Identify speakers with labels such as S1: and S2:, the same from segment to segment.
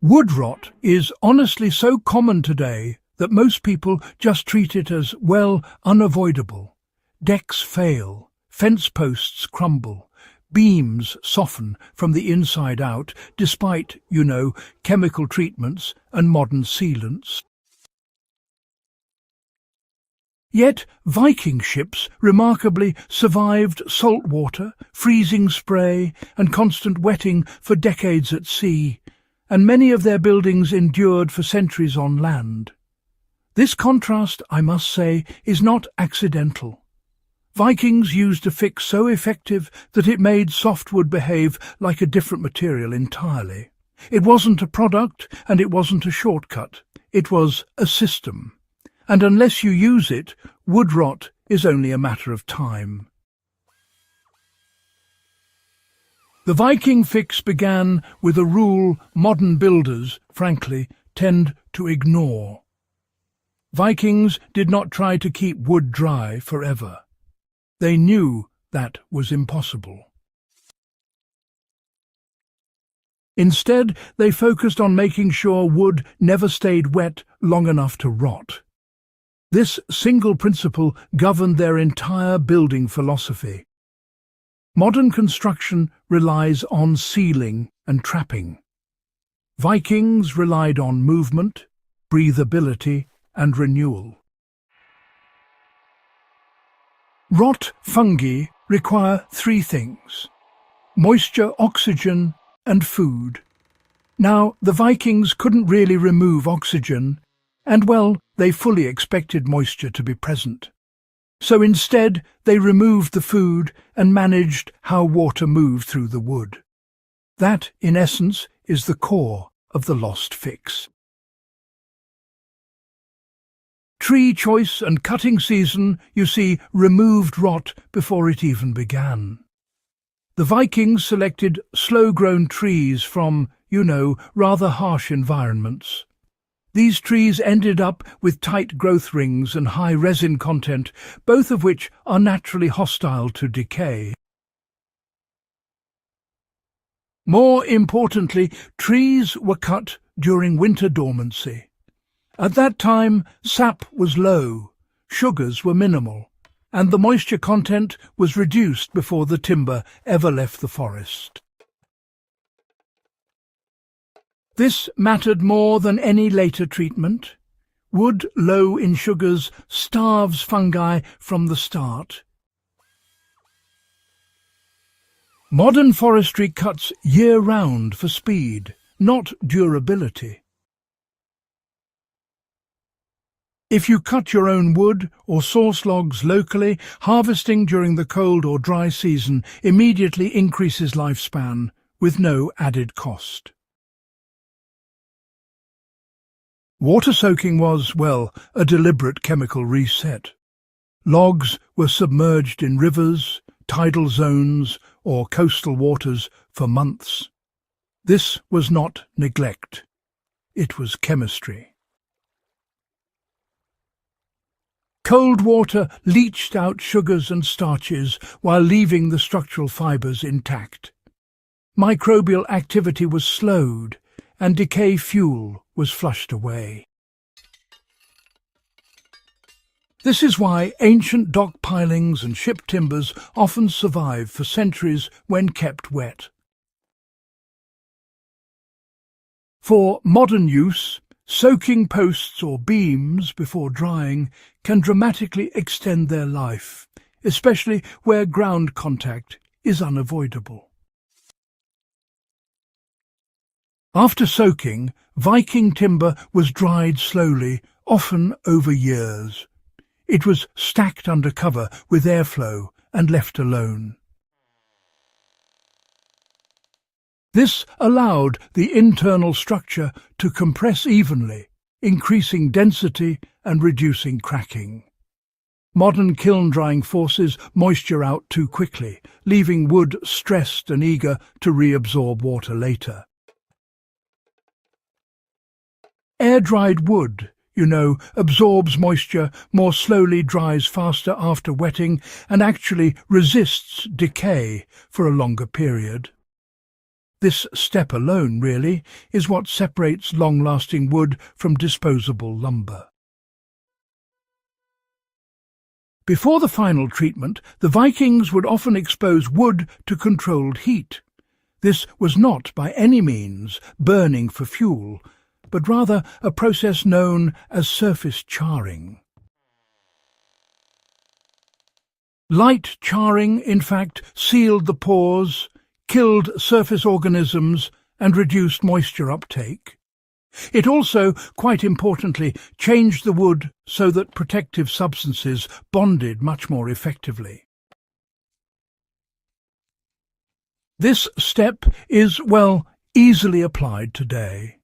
S1: Wood rot is honestly so common today that most people just treat it as, well, unavoidable. Decks fail, fence posts crumble, beams soften from the inside out despite, chemical treatments and modern sealants. Yet Viking ships remarkably survived salt water, freezing spray and constant wetting for decades at sea, and many of their buildings endured for centuries on land. This contrast, I must say, is not accidental. Vikings used a fix so effective that it made softwood behave like a different material entirely. It wasn't a product and it wasn't a shortcut. It was a system. And unless you use it, wood rot is only a matter of time. The Viking fix began with a rule modern builders, frankly, tend to ignore. Vikings did not try to keep wood dry forever. They knew that was impossible. Instead, they focused on making sure wood never stayed wet long enough to rot. This single principle governed their entire building philosophy. Modern construction relies on sealing and trapping. Vikings relied on movement, breathability, and renewal. Rot fungi require three things: moisture, oxygen, and food. Now, the Vikings couldn't really remove oxygen, and they fully expected moisture to be present. So instead, they removed the food and managed how water moved through the wood. That, in essence, is the core of the lost fix. Tree choice and cutting season, you see, removed rot before it even began. The Vikings selected slow-grown trees from, rather harsh environments. These trees ended up with tight growth rings and high resin content, both of which are naturally hostile to decay. More importantly, trees were cut during winter dormancy. At that time, sap was low, sugars were minimal, and the moisture content was reduced before the timber ever left the forest. This mattered more than any later treatment. Wood low in sugars starves fungi from the start. Modern forestry cuts year-round for speed, not durability. If you cut your own wood or source logs locally, harvesting during the cold or dry season immediately increases lifespan, with no added cost. Water soaking was, a deliberate chemical reset. Logs were submerged in rivers, tidal zones, or coastal waters for months. This was not neglect. It was chemistry. Cold water leached out sugars and starches while leaving the structural fibers intact. Microbial activity was slowed, and decay fuel was flushed away. This is why ancient dock pilings and ship timbers often survive for centuries when kept wet. For modern use, soaking posts or beams before drying can dramatically extend their life, especially where ground contact is unavoidable. After soaking, Viking timber was dried slowly, often over years. It was stacked under cover with airflow and left alone. This allowed the internal structure to compress evenly, increasing density and reducing cracking. Modern kiln drying forces moisture out too quickly, leaving wood stressed and eager to reabsorb water later. Air-dried wood, absorbs moisture more slowly, dries faster after wetting, and actually resists decay for a longer period. This step alone, really, is what separates long-lasting wood from disposable lumber. Before the final treatment, the Vikings would often expose wood to controlled heat. This was not, by any means, burning for fuel, but rather a process known as surface charring. Light charring, in fact, sealed the pores, killed surface organisms, and reduced moisture uptake. It also, quite importantly, changed the wood so that protective substances bonded much more effectively. This step is, well, easily applied today.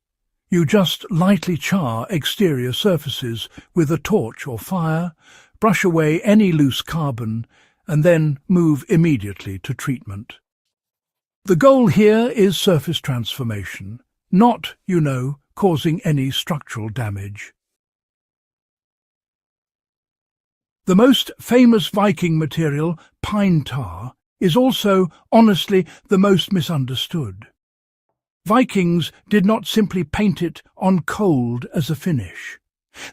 S1: You just lightly char exterior surfaces with a torch or fire, brush away any loose carbon, and then move immediately to treatment. The goal here is surface transformation, not, causing any structural damage. The most famous Viking material, pine tar, is also, honestly, the most misunderstood. Vikings did not simply paint it on cold as a finish.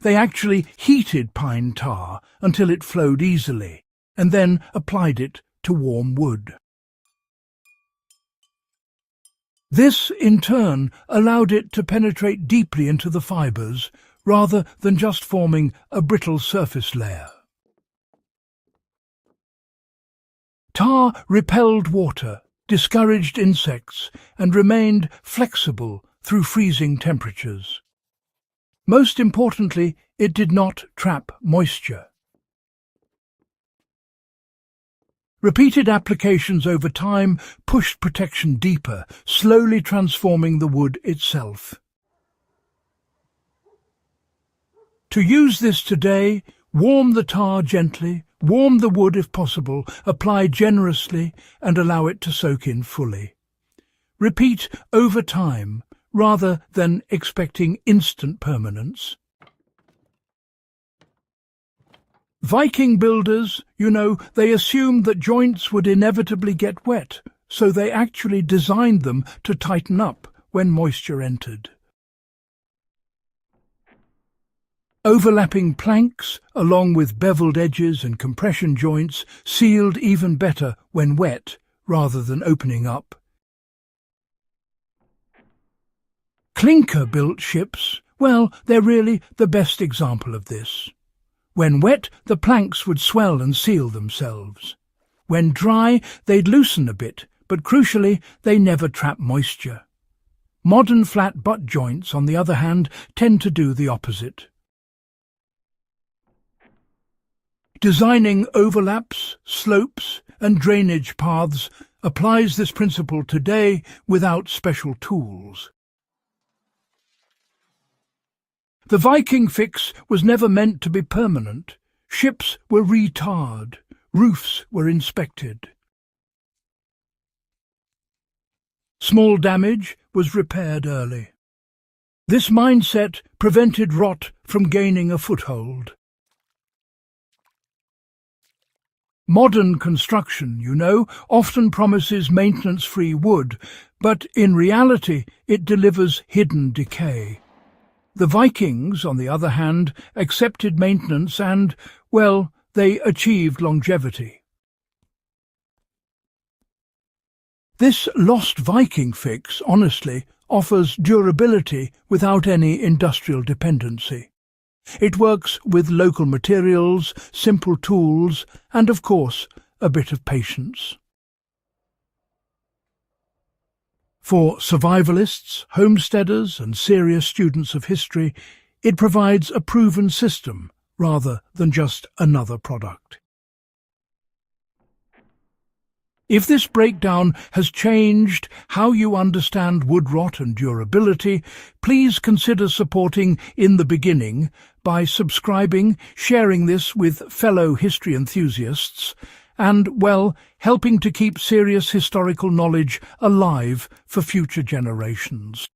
S1: They actually heated pine tar until it flowed easily, and then applied it to warm wood. This, in turn, allowed it to penetrate deeply into the fibres, rather than just forming a brittle surface layer. Tar repelled water, discouraged insects, and remained flexible through freezing temperatures. Most importantly, it did not trap moisture. Repeated applications over time pushed protection deeper, slowly transforming the wood itself. To use this today, warm the tar gently, warm the wood if possible, apply generously, and allow it to soak in fully. Repeat over time, rather than expecting instant permanence. Viking builders, they assumed that joints would inevitably get wet, so they actually designed them to tighten up when moisture entered. Overlapping planks, along with beveled edges and compression joints, sealed even better when wet, rather than opening up. Clinker-built ships, well, they're really the best example of this. When wet, the planks would swell and seal themselves. When dry, they'd loosen a bit, but crucially, they never trap moisture. Modern flat butt joints, on the other hand, tend to do the opposite. Designing overlaps, slopes, and drainage paths applies this principle today without special tools. The Viking fix was never meant to be permanent. Ships were re-tarred, roofs were inspected. Small damage was repaired early. This mindset prevented rot from gaining a foothold. Modern construction, often promises maintenance-free wood, but in reality it delivers hidden decay. The Vikings, on the other hand, accepted maintenance and, well, they achieved longevity. This lost Viking fix, honestly, offers durability without any industrial dependency. It works with local materials, simple tools, and, of course, a bit of patience. For survivalists, homesteaders, and serious students of history, it provides a proven system rather than just another product. If this breakdown has changed how you understand wood rot and durability, please consider supporting In the Beginning by subscribing, sharing this with fellow history enthusiasts, and, well, helping to keep serious historical knowledge alive for future generations.